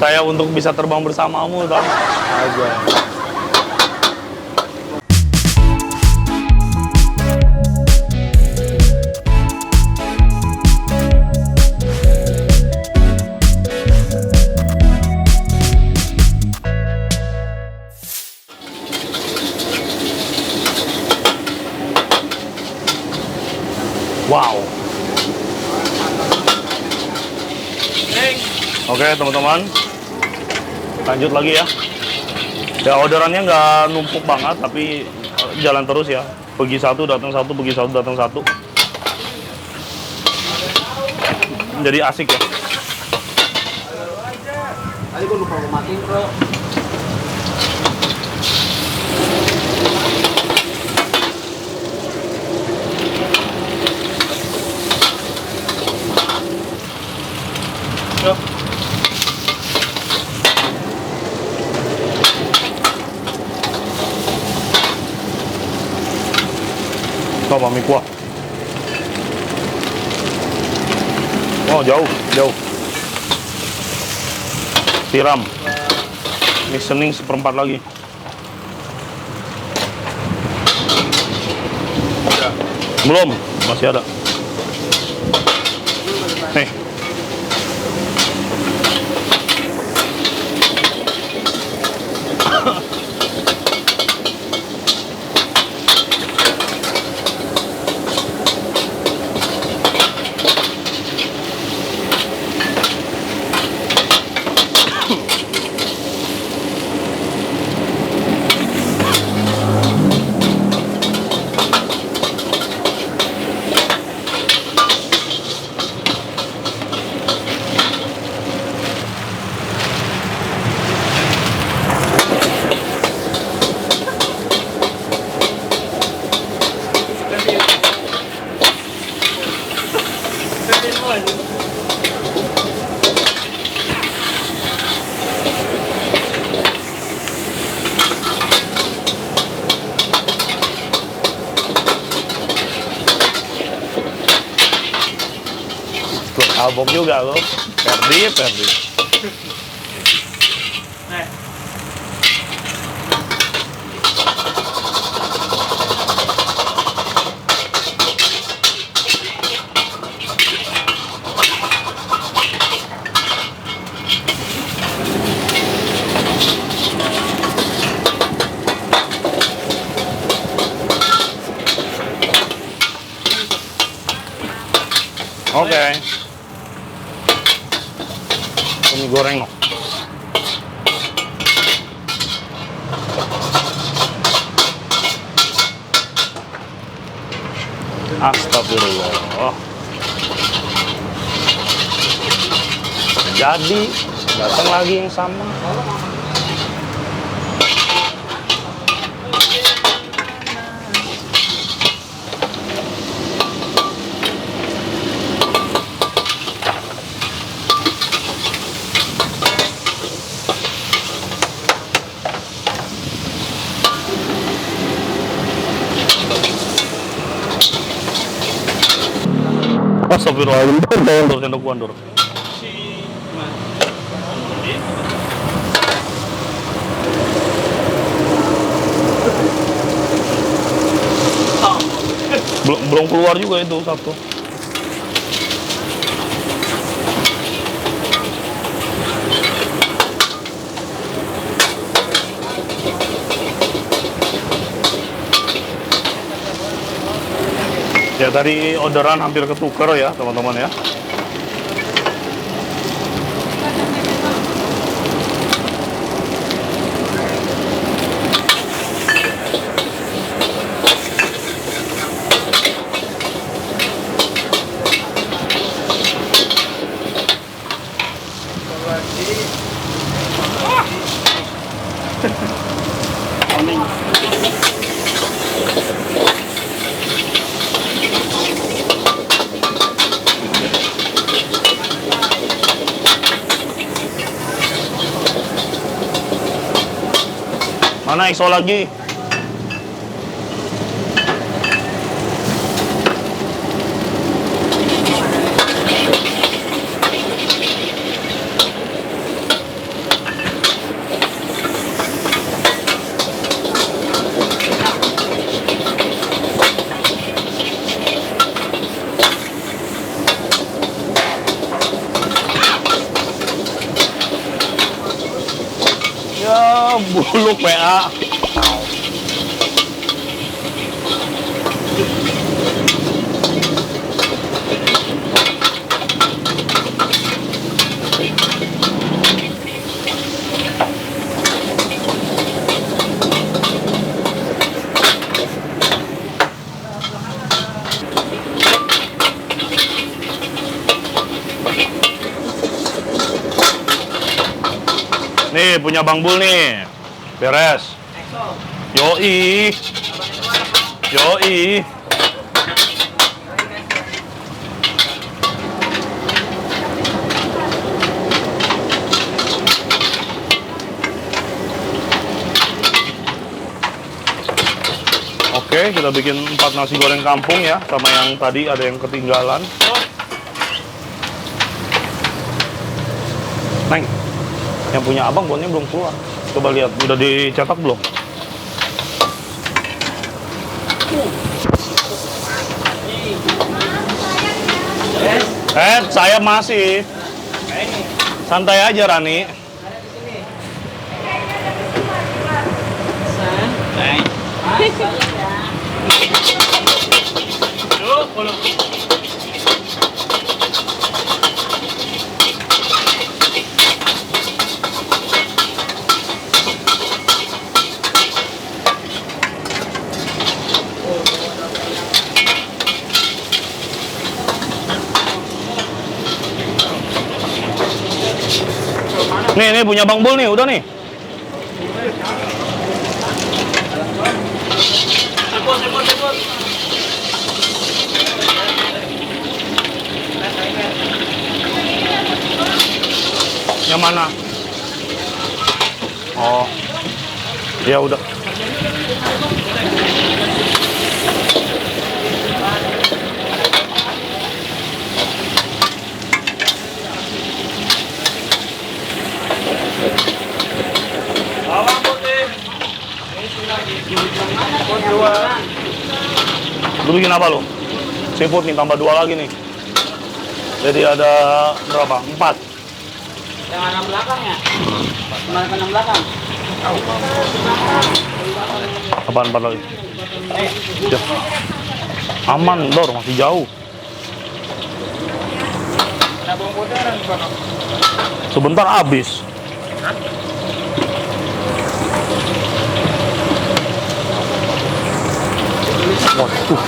saya untuk bisa terbang bersamamu, tahu aja. Wow. Oke teman-teman, lanjut lagi ya. Ya orderannya nggak numpuk banget, tapi jalan terus ya. Pergi satu, datang satu, pergi satu, datang satu. Jadi asik ya. Tadi gue lupa matiin, bro. Yuk. Coba mie kuah. Oh jauh, jauh. Tiram. Mie sening seperempat lagi. Belum, masih ada. Nih. Album juga lo, Ferdi. Oke. Mie goreng. Astagfirullah. Jadi datang lagi yang sama. Astagfirullahaladzim, Dur, sendok gua, Dur. Belum keluar juga itu satu. Ya tadi orderan hampir ketuker ya teman-teman ya. Mana ISO lagi? buluk PA. Nih punya Bang Bul nih, beres. Yoi, yoi. Oke, kita bikin 4 nasi goreng kampung ya, sama yang tadi ada yang ketinggalan. Neng, yang punya abang bonnya belum keluar. Coba lihat, udah dicetak belum? Saya masih. Santai aja, Rani. Nih punya Bang Bul nih, udah nih. Yang mana? Oh, ya udah. Lu bikin apa lu? Seafood nih, tambah 2 lagi nih. Jadi ada berapa? 4. Yang 6 belakang ya? Kemarin 6 belakang. Apaan 4 lagi? Ya. Aman, Dor, masih jauh. Ada bawang putih ada di sana. Sebentar habis. Waduh.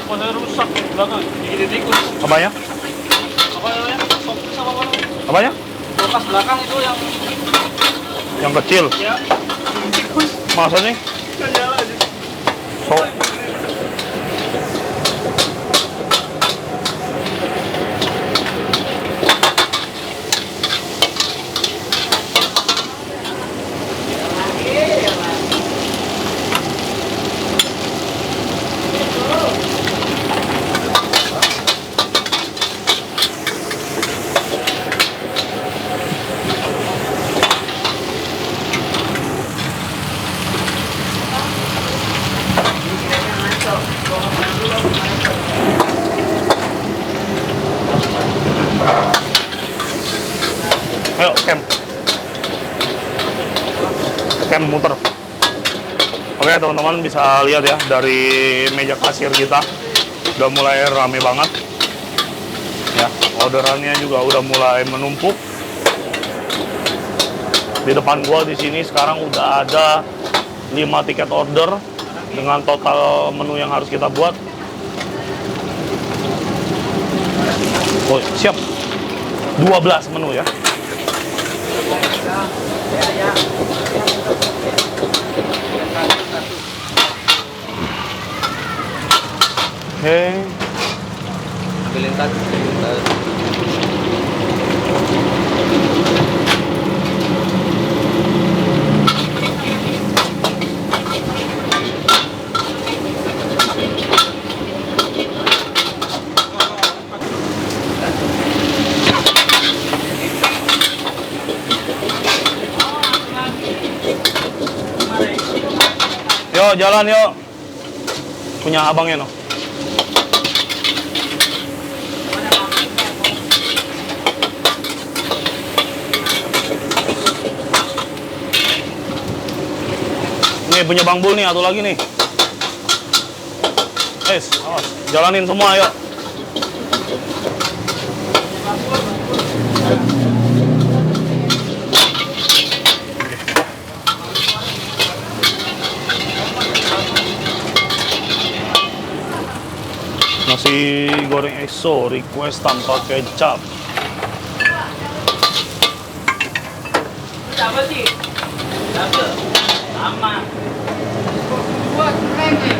Pada rusak belakang. Digigit tikus. Apanya? Apa namanya? Fokus apa apa? Apanya? Kulkas belakang itu Yang kecil. ya. Masa nih? Kan nyala aja. So. Ayo, cam muter. Oke teman-teman, bisa lihat ya dari meja kasir kita udah mulai rame banget ya, orderannya juga udah mulai menumpuk. Di depan gua di sini sekarang udah ada 5 tiket order dengan total menu yang harus kita buat. Oh siap, 12 menu ya. Oke. Ambilin tas. Yuk, jalan yuk. Punya abangnya no. Nih punya Bang Bul nih, satu lagi nih. Awas, jalanin semua yuk. Nasi goreng EXO request tanpa kecap. Apa sih? Double. Sama. Buat lagi.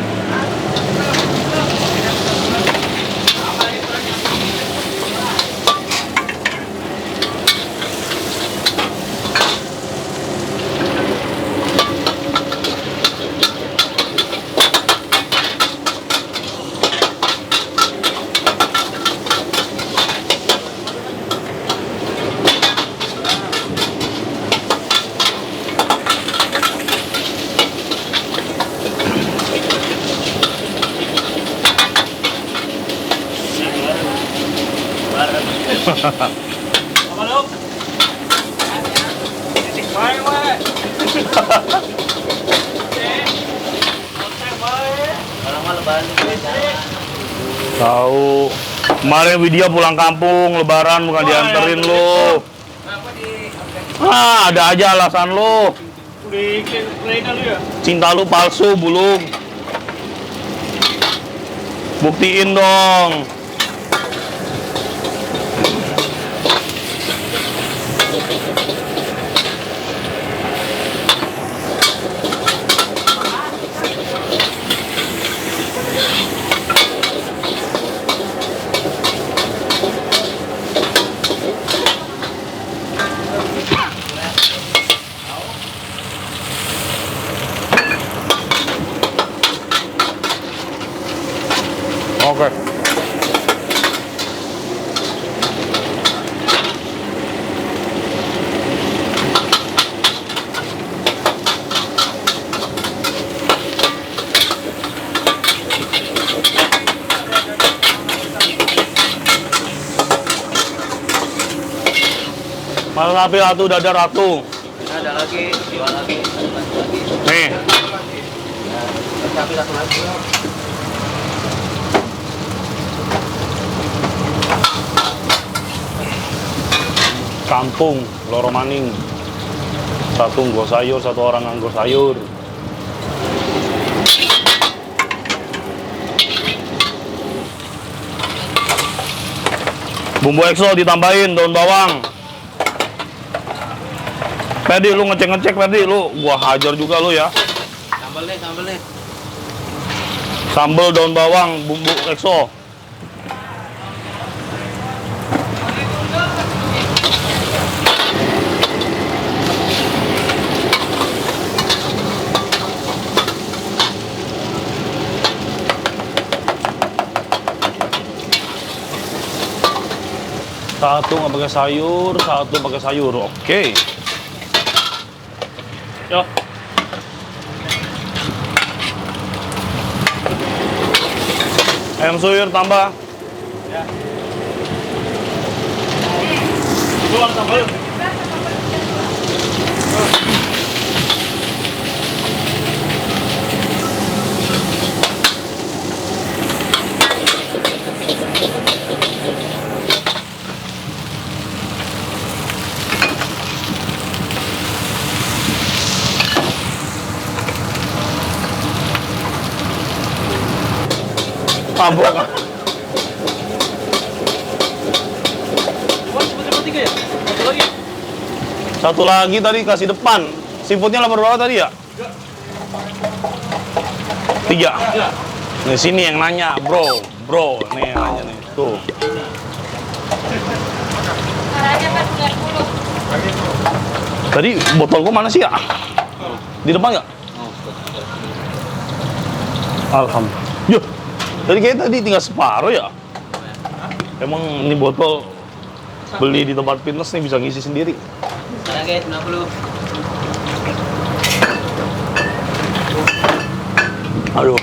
Apa lu? Baik, baik. Tahu. Kemarin video pulang kampung lebaran bukan dianterin lu. Ah, ada aja alasan lu. Cinta lu palsu, bulung. Buktiin dong. Oke. Malah sapi ratu, dada ratu. Ada lagi, jual lagi, lagi. Nih. Sapi satu lagi. Kampung Loro Maning. Satu nggo sayur, satu orang nganggo sayur. Bumbu EXO ditambahin daun bawang. Ferdi, lu ngecek Ferdi, lu gua hajar juga lu ya. Sambal nih. Sambal daun bawang, bumbu EXO. Satu nggak pakai sayur, satu pakai sayur. Oke. Yo. Ayam suwir tambah. Ya. Tuang tambah. Mabok. Satu lagi tadi kasih depan. Seafoodnya lapar berapa tadi ya? 3. Nih sini yang nanya, bro, nih yang nanya nih, tuh. Tadi botol gua mana sih ya? Di depan nggak? Alhamdulillah. Yo, tadi kayaknya tinggal separuh ya. Emang ini botol beli di tempat fitness nih bisa ngisi sendiri. Ada guys, 90. Aduh.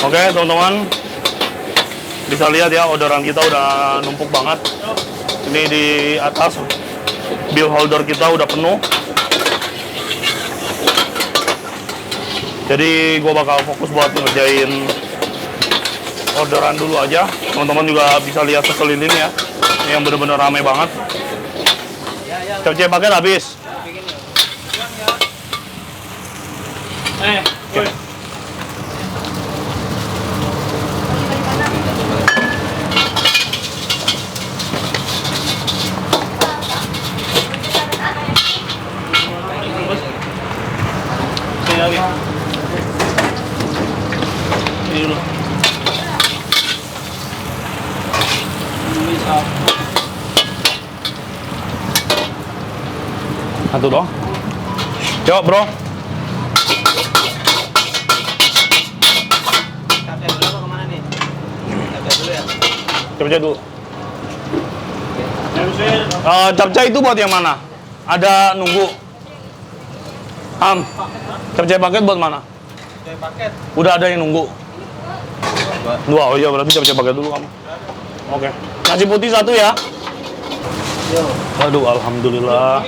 Oke teman-teman, bisa lihat ya orderan kita udah numpuk banget. Ini di atas bill holder kita udah penuh. Jadi gue bakal fokus buat ngerjain orderan dulu aja. Teman-teman juga bisa lihat sekeliling ya, ini yang bener-bener ramai banget. Cepet paket habis. Oke. Lagi. Ini dulu. Satu dong. Yuk bro. Capcay dulu apa kemana nih? Capcay dulu ya? Capcay dulu. Capcay itu buat yang mana? Ada nunggu. Capcay paket buat mana? Capcay paket. Udah ada yang nunggu. Dua. Oh iya berarti capcay paket dulu kamu. Oke. Nasi putih satu ya. Waduh, alhamdulillah.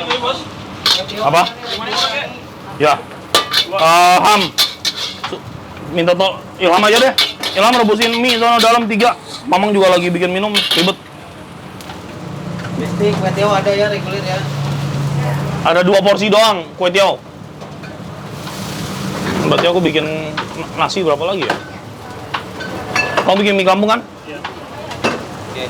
Apa? Ya. Minta Ilham aja deh. Ilham rebusin mie sono dalam 3. Mamang juga lagi bikin minum, ribet. Mistik, kue tiaw ada ya, reguler ya. Ada 2 porsi doang kue tiaw. Berarti aku bikin nasi berapa lagi ya? Kamu bikin mie kampung kan? Iya. Oke.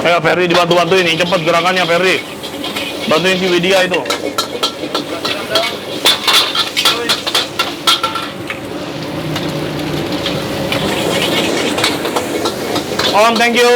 Ayo Ferry dibantu-bantu ini, cepet gerakannya Ferry. Bantuin si Widya itu. Om, thank you.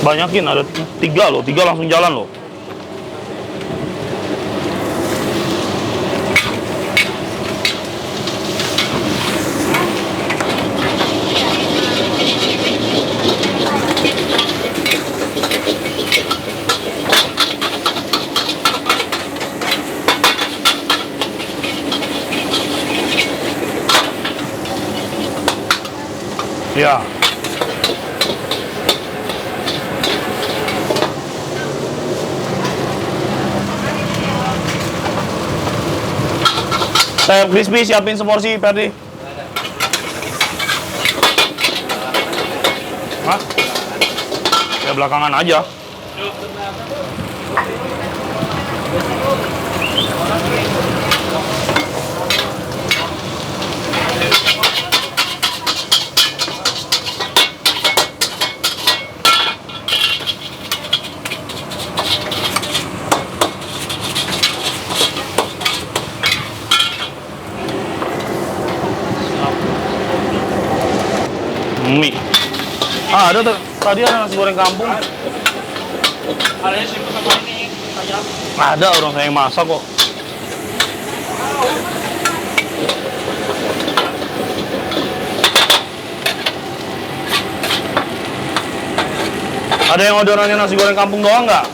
Banyakin, ada 3 loh, 3 langsung jalan loh. Ya. Saya crispy siapin seporsi, Ferdi. Hah? Ya belakangan aja. Mie. Ada tadi ada nasi goreng kampung. Ada sih sama ini ayam. Ada orang saya yang masak kok. Ada yang orderannya nasi goreng kampung doang nggak?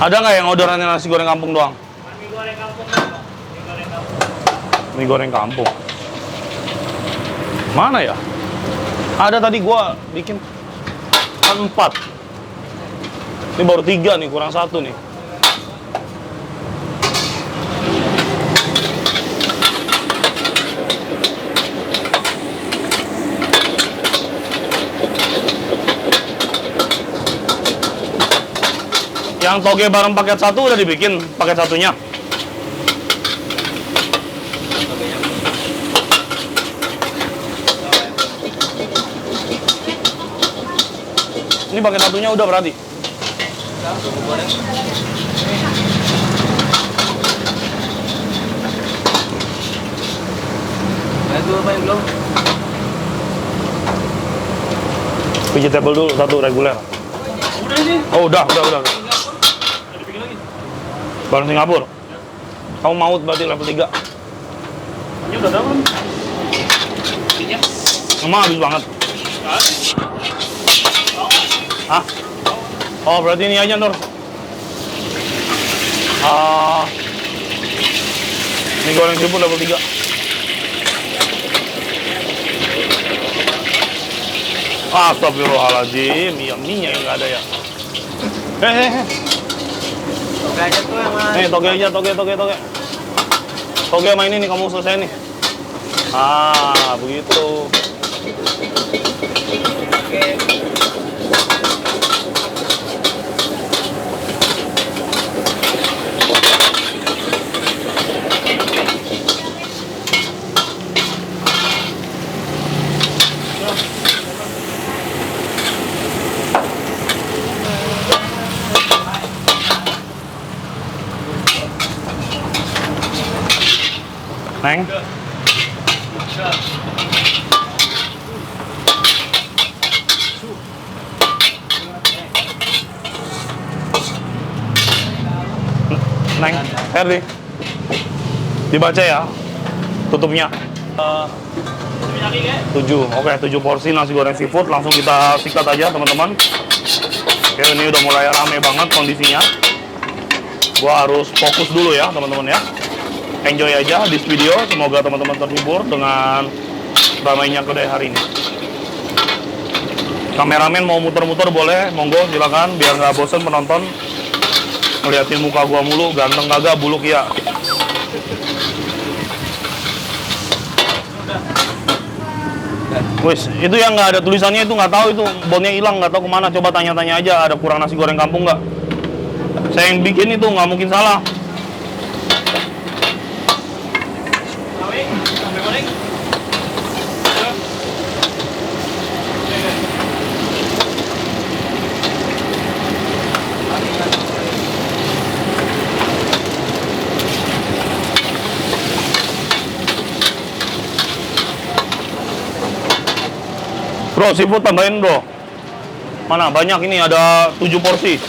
Ada nggak yang orderannya nasi goreng kampung doang? Mie goreng kampung dong. Mie goreng kampung. Mie goreng kampung. Mana ya? Ada tadi gua bikin kan 4. Ini baru 3 nih, kurang 1 nih. Yang toge bareng paket 1 udah dibikin paket 1-nya. Ini paket 1-nya udah berarti. Vegetable dulu 1 reguler. Udah sih. Oh, udah. Barang Singapura. Kamu mau berarti level 3. Ini udah dapat. Ini. Emang habis banget. Hah? Oh, berarti ini aja, Nur. Ini goreng seafood level 3. Astagfirullahaladzim, iya mie yang nggak ada ya. Toge aja tuh yang mana? Toge aja, toge. Toge sama ini nih, kamu selesai nih. Begitu. Oke. Neng. Neng, Herdi. Dibaca ya tutupnya. 7. Oke, 7 porsi nasi goreng seafood. Langsung kita sikat aja, teman-teman. Oke, ini udah mulai rame banget kondisinya. Gua harus fokus dulu ya, teman-teman ya. Enjoy aja di video. Semoga teman-teman terhibur dengan ramainya kedai hari ini. Kameramen mau muter-muter boleh, monggo silakan biar nggak bosen penonton ngeliatin muka gua mulu, ganteng kagak, buluk ya. Wis, itu yang nggak ada tulisannya itu nggak tahu itu bonnya hilang, nggak tahu kemana. Coba tanya-tanya aja, ada kurang nasi goreng kampung nggak? Saya yang bikin itu nggak mungkin salah. Bro, seafood tambahin bro. Mana? Banyak ini, ada 7 porsi.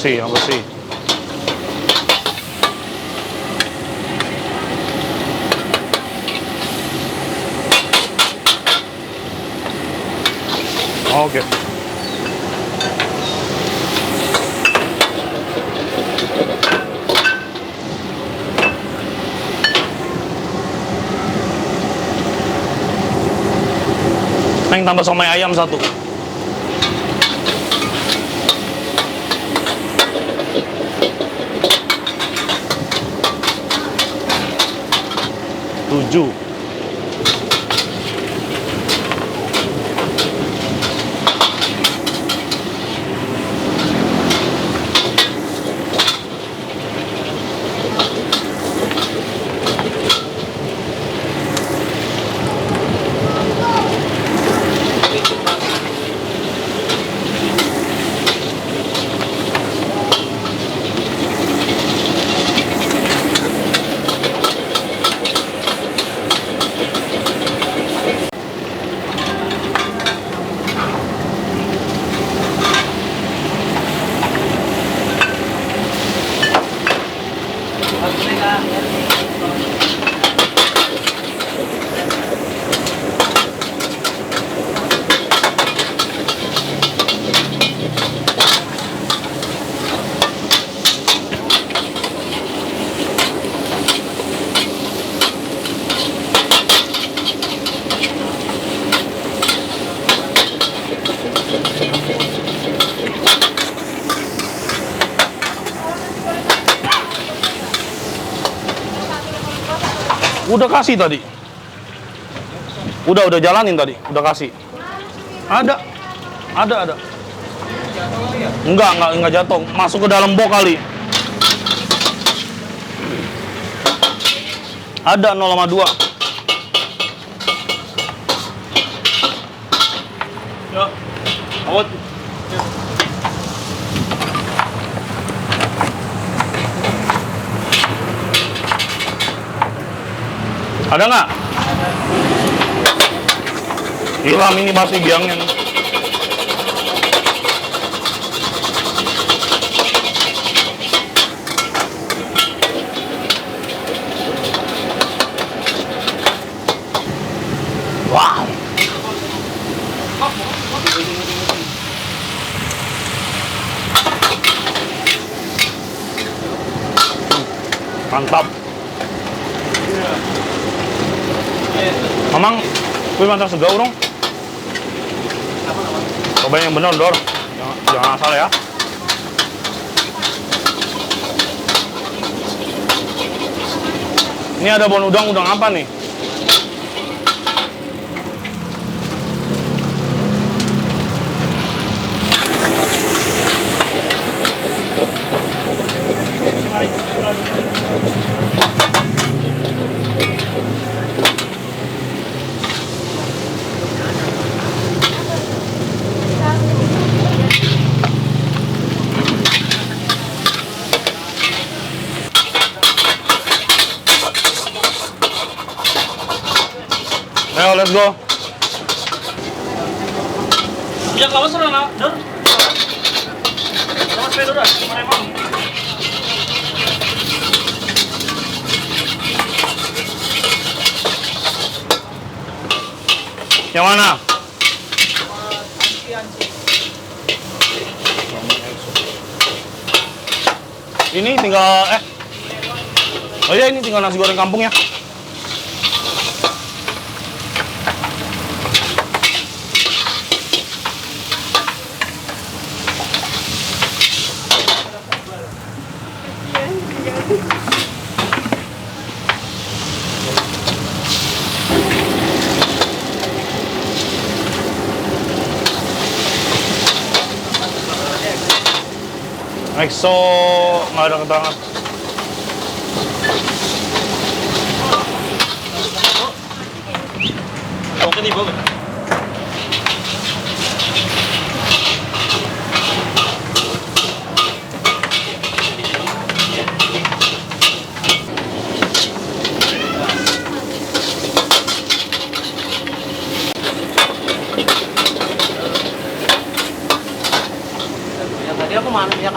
Yang bersih. Oke. Neng tambah somai ayam 1. Tujuh. Udah kasih tadi. Udah jalanin tadi, udah kasih. Ada. Enggak jatuh. Masuk ke dalam box kali. Ada 0,2. Yo. Awet. Ada nggak? Hilang ini pasti biangnya nih. Wow. Mantap. Mamang, kuwi mantap segau dong. Cobain yang bener, Dor. Jangan asal ya. Ini ada bon udang apa nih? Ayo, let's go. Ya kalau sudah nak, Dor. Sama sepeda udah, mana emang? Yang mana? Ini tinggal oh iya, ini tinggal nasi goreng kampung ya. EXO nggak ada keterangan. Oke nih, Bob.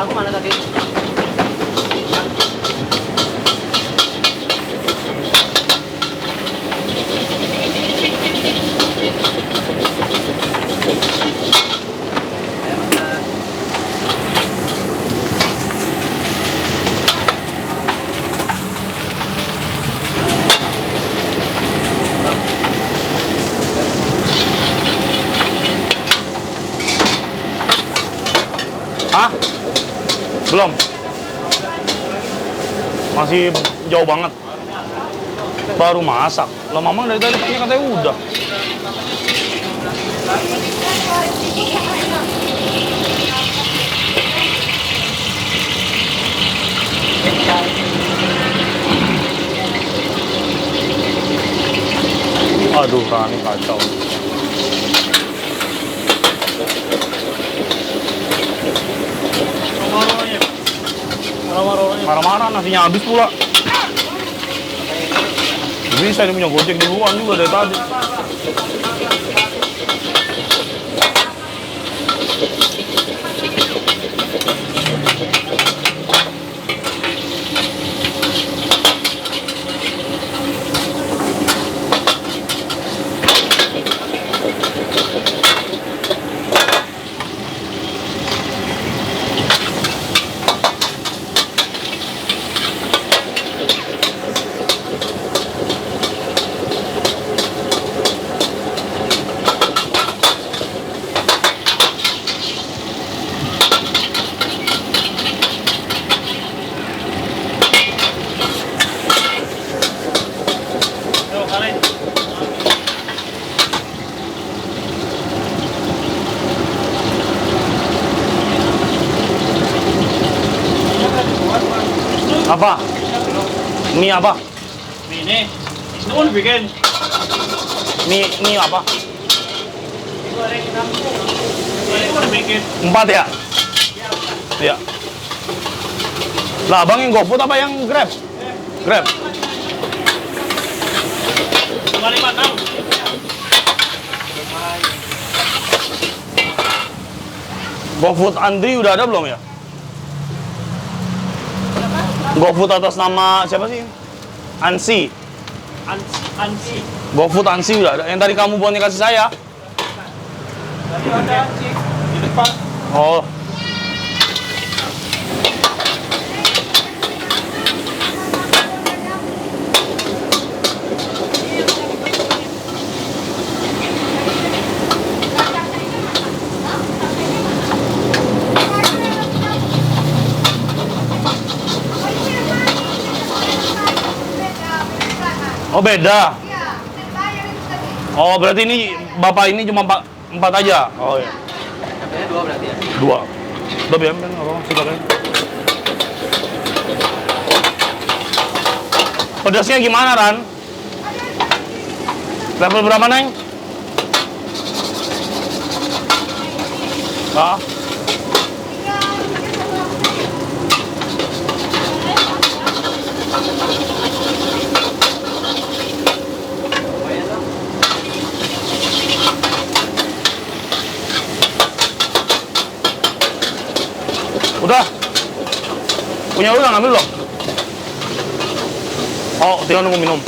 Aku mana tadi? Hah? Belum. Masih jauh banget. Baru masak. Lah Mamang dari tadi katanya udah. Aduh, Rani kacau. Marah-marah, nasinya habis pula. Bisa ini punya Gojek duluan juga dari tadi. Apa? Mie apa? Ini. Itu mau dibikin. Mie apa? Goreng kampung. Ini mau dibikin. 4 ya? Iya. Lah, abang yang GoFood apa yang Grab? Grab. 556. GoFood Andri udah ada belum ya? GoFood atas nama siapa sih? Ansi. Ansi. GoFood Ansi udah ada. Yang tadi kamu buatnya kasih saya. Tadi ada Ansi. Di depan. Oh. Oh beda. Oh berarti ini bapak ini cuma empat aja. Oh iya. Katanya 2 berarti ya? 2. Udah biar kan apa silakan. Pedasnya gimana Ran? Level berapa Neng? Ah. Udah. Punya udah ngambil loh. Oh, tinggal nunggu minum.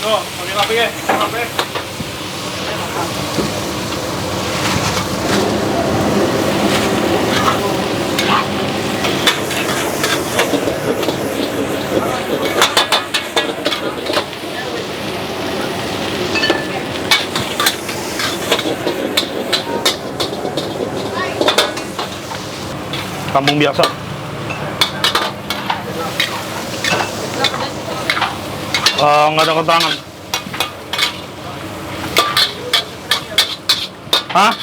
Tuh, pakai kopi ya. Kopi. Kampung biasa. Nggak ada keterangan. Hah?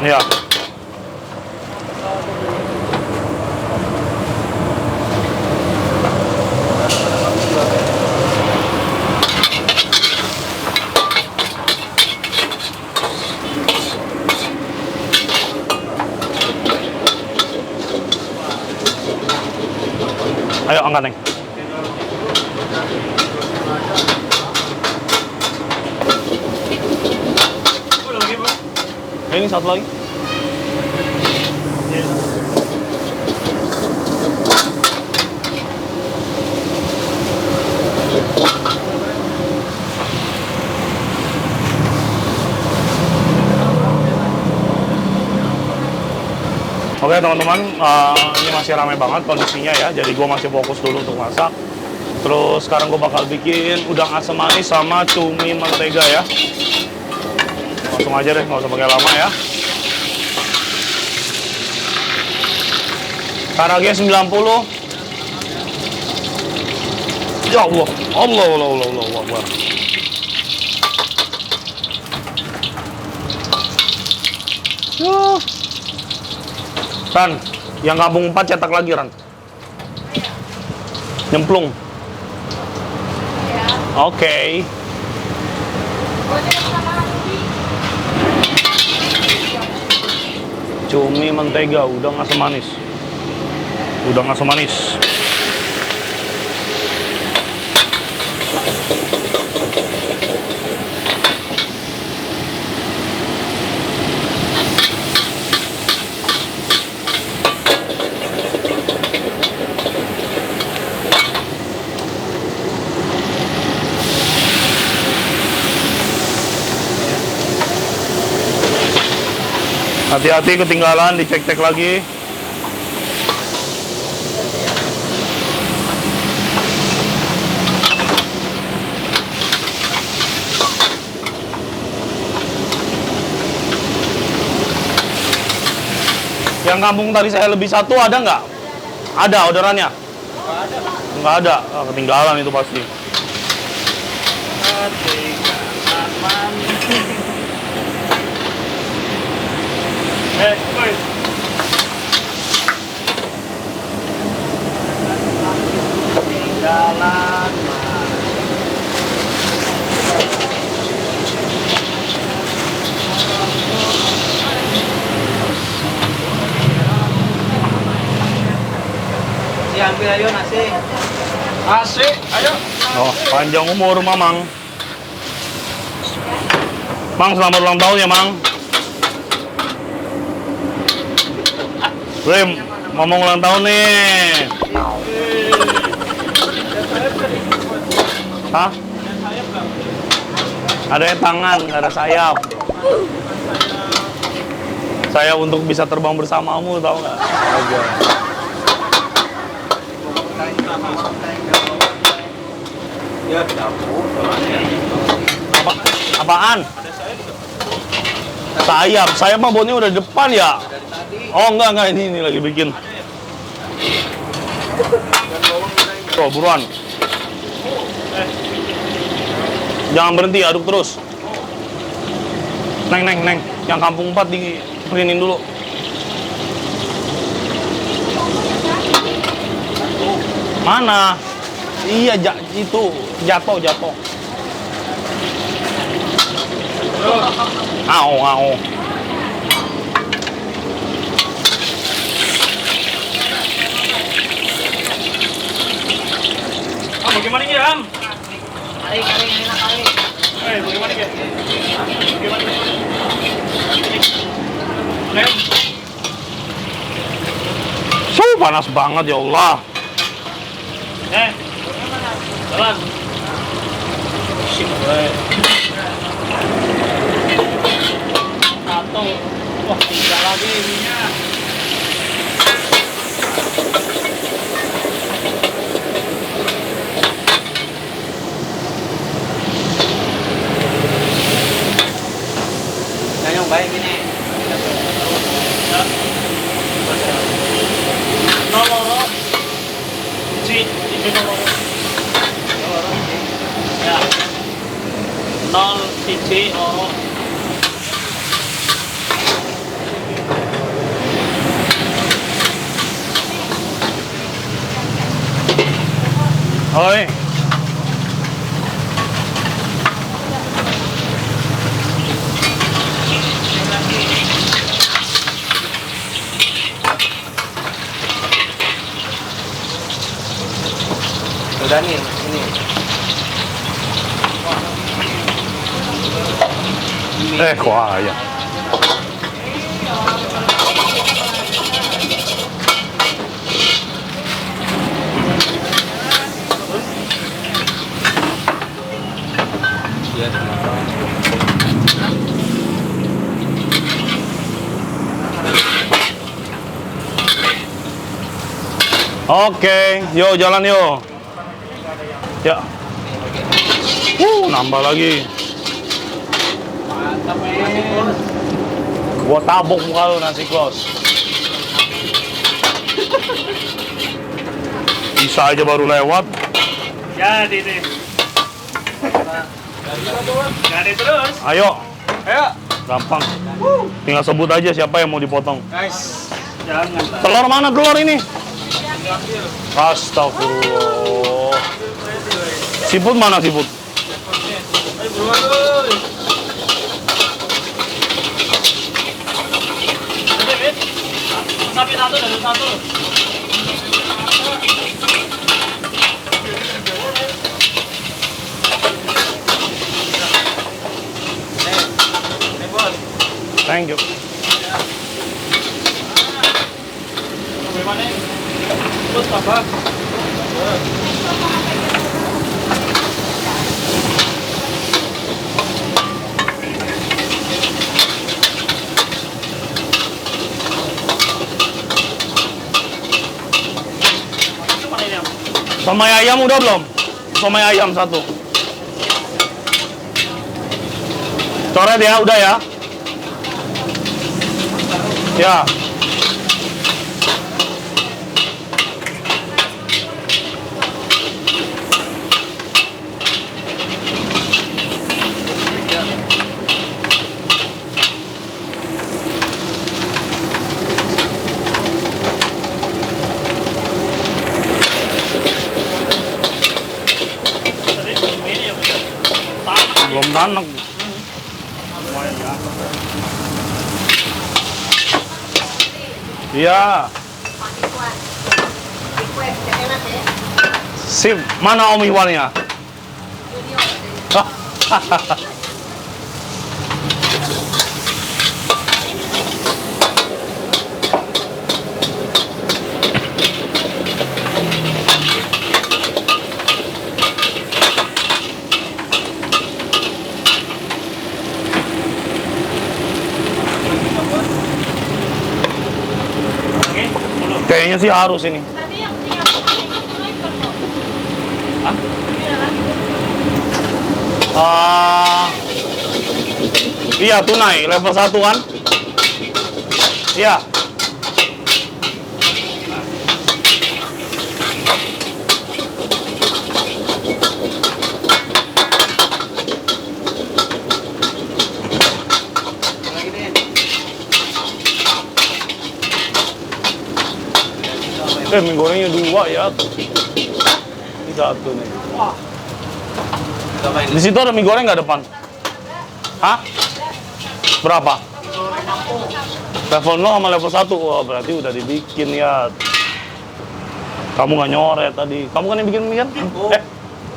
Iya. Ayo angkat Neng. Udah lagi, Bang. Ini satu lagi. Oke teman-teman, ini masih ramai banget kondisinya ya. Jadi gue masih fokus dulu untuk masak. Terus sekarang gue bakal bikin udang asam manis sama cumi mentega ya. Langsung aja deh, nggak usah pakai lama ya. Karage 90. Ya Allah, Allah, Allah, Allah, Allah, Allah. Ran, yang kampung 4 cetak lagi Ran. Nyemplung. Oke. Cumi mentega, udang asam manis. Udang asam manis. Hati-hati ketinggalan, dicek-cek lagi. Yang kampung tadi saya lebih satu ada nggak? Ada orderannya? Nggak ada. Nggak ada, ketinggalan itu pasti. Woi. Jalan. Si ambil ayo nasi. Nasi, ayo. Oh, panjang umur, Mamang. Mang, selamat ulang tahun ya, Mang. Wim, ngomong ulang tahun nih. Hah? Ada tangan, nggak ada sayap. Saya untuk bisa terbang bersamamu, tahu nggak? Aja. Ya, dapur. Apaan? Sayap, sayap mah botnya udah depan ya? Oh enggak, ini lagi bikin. Tuh, buruan. Jangan berhenti, aduk terus. Neng. Yang kampung 4 di-prinin dulu. Mana? Iya, itu jatuh. Au. Bagaimana ini, Am? Kali enak kali. Bagaimana ini? Panas banget ya Allah. Jalan. Satu. Wah, 3 lagi ininya. Yang baik ini. Noloro. Ya. 0 1 loro. Oi. Udah nih, ini. Wah ya. Oke, yuk jalan yuk. Ya. Nambah lagi. Mantap, men. Gua tabok muka lu nasi klos. Bisa aja baru lewat. Jadi deh. Jadi terus. Ayo, Ayo. gampang. Tinggal sebut aja siapa yang mau dipotong. Guys, jangan. Telur mana telur ini? Astagfirullah. Siput mana siput? Sapi satu dan satu. Thank you. Terus apa? Somai ayam udah belum? Somai ayam satu. Coret ya, udah ya. Ya. anak. Lumayan ya. Iya. Sip, mana Om Iwannya? Kayaknya sih harus ini. Iya tunai level 1 kan? Iya. Mie gorengnya 2 ya. Ini 1 nih. Di situ ada mie goreng nggak depan? Hah? Berapa? Level 0 sama level 1. Wah, berarti udah dibikin ya. Kamu nggak nyoret tadi. Kamu kan yang bikin mie kan?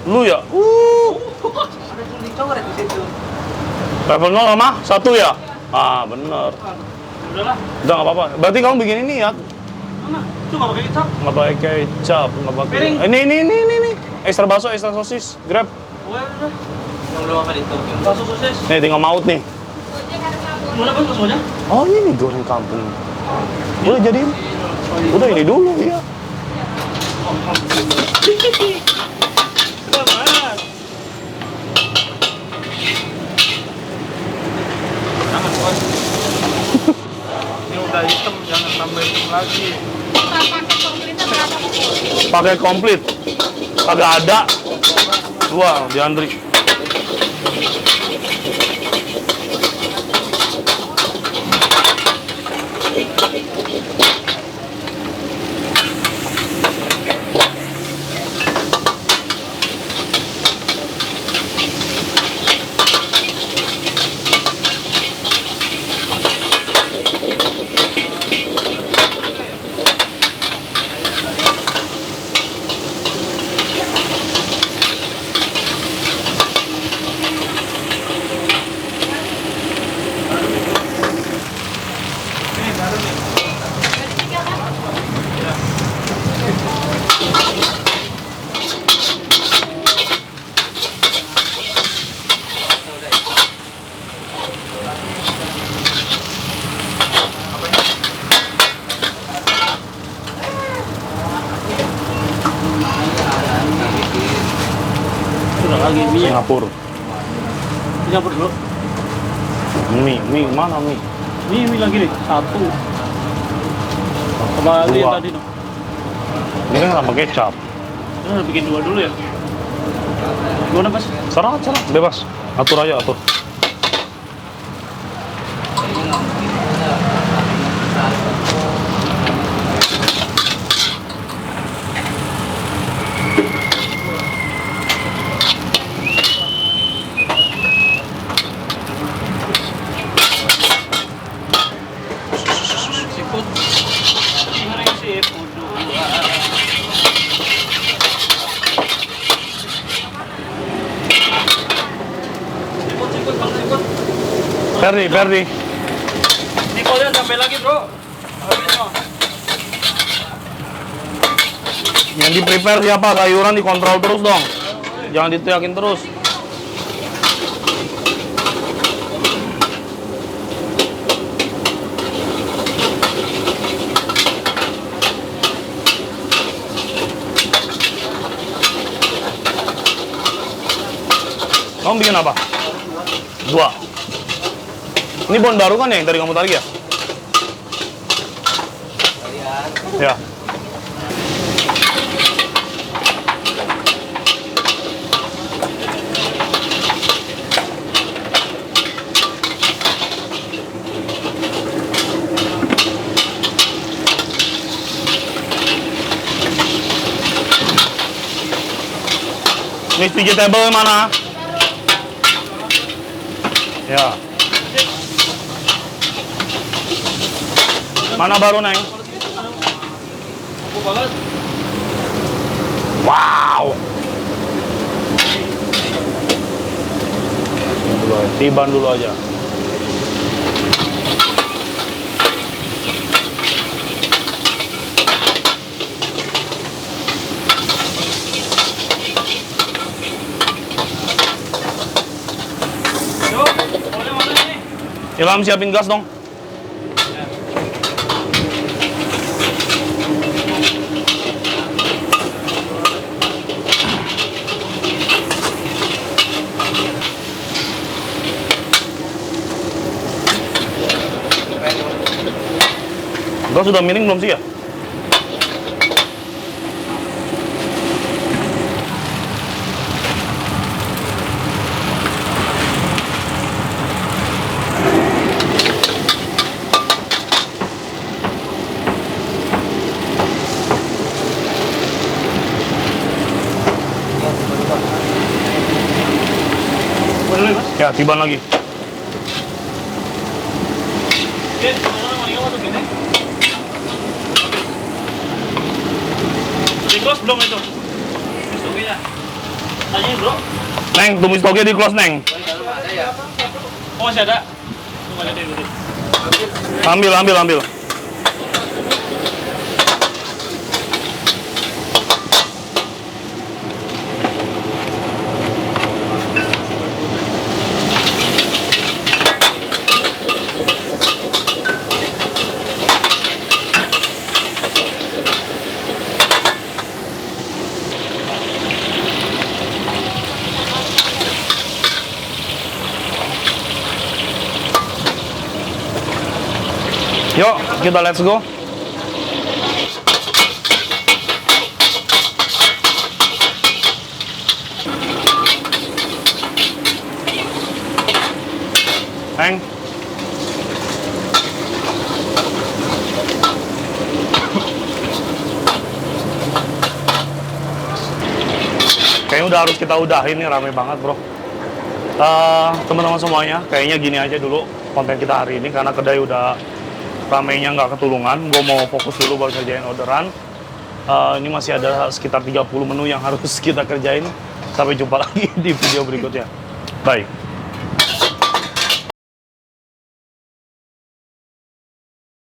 Lu ya? Ada tuh dicoret di situ. Level 0 sama 1 ya? Ah, bener. Udahlah. Udah nggak apa-apa. Berarti kamu bikin ini ya? Mana? Itu nggak pakai kecap. Nggak pakai kecap, nggak pakai. Piring. Ini. Ekstra bakso, ekstra sosis. Grab. Udah. Yang belum apa itu? Bakso sosis. Nih, tinggal maut nih. Mana bos baksonya? Oh, ini goreng kampung. Udah jadiin. Udah ini dulu ya. Selamat. Jangan bos. Ini udah hitam, jangan tambah hitam lagi. Pakai komplit. Kagak ada. 2 di Andri. Sudah lagi mie. Singapura. Singapura dulu. Mie mana mie? Mie lagi nih, 1. Kembali yang 2. tadi no. Ini kan sama kecap. Kita bikin 2 dulu ya. Gimana Mas? Serah, bebas. Atur aja, atur. Siput. Goreng siput 2. Siput bang siput. Ferdi. Nikolnya sampai lagi bro. Habis no. Yang di prepare siapa? Sayuran dikontrol terus dong. Jangan diteriakin terus. Kamu bikin apa? 2. Ini bon baru kan ya yang tadi kamu tarik ya? Ya. Ini vegetable mana? Ya. Mana baru, Neng? Aku banget. Wow. Tiban dulu aja. Yo, oleh mana ini? Ilham siapin gas dong. Gas sudah miring belum sih ya? Ya, tiban lagi. Di close belum itu? Stoknya. Tanya bro. Neng, tumis toge di close, Neng. Oh masih ada? Tunggu aja dulu. Ambil, ambil, ambil. Yuk, kita let's go. Neng. Kayaknya udah harus kita udahin nih, rame banget bro. Teman-teman semuanya, kayaknya gini aja dulu konten kita hari ini karena kedai udah ramenya nggak ketulungan. Gue mau fokus dulu buat kerjain orderan. Ini masih ada sekitar 30 menu yang harus kita kerjain. Sampai jumpa lagi di video berikutnya. Bye.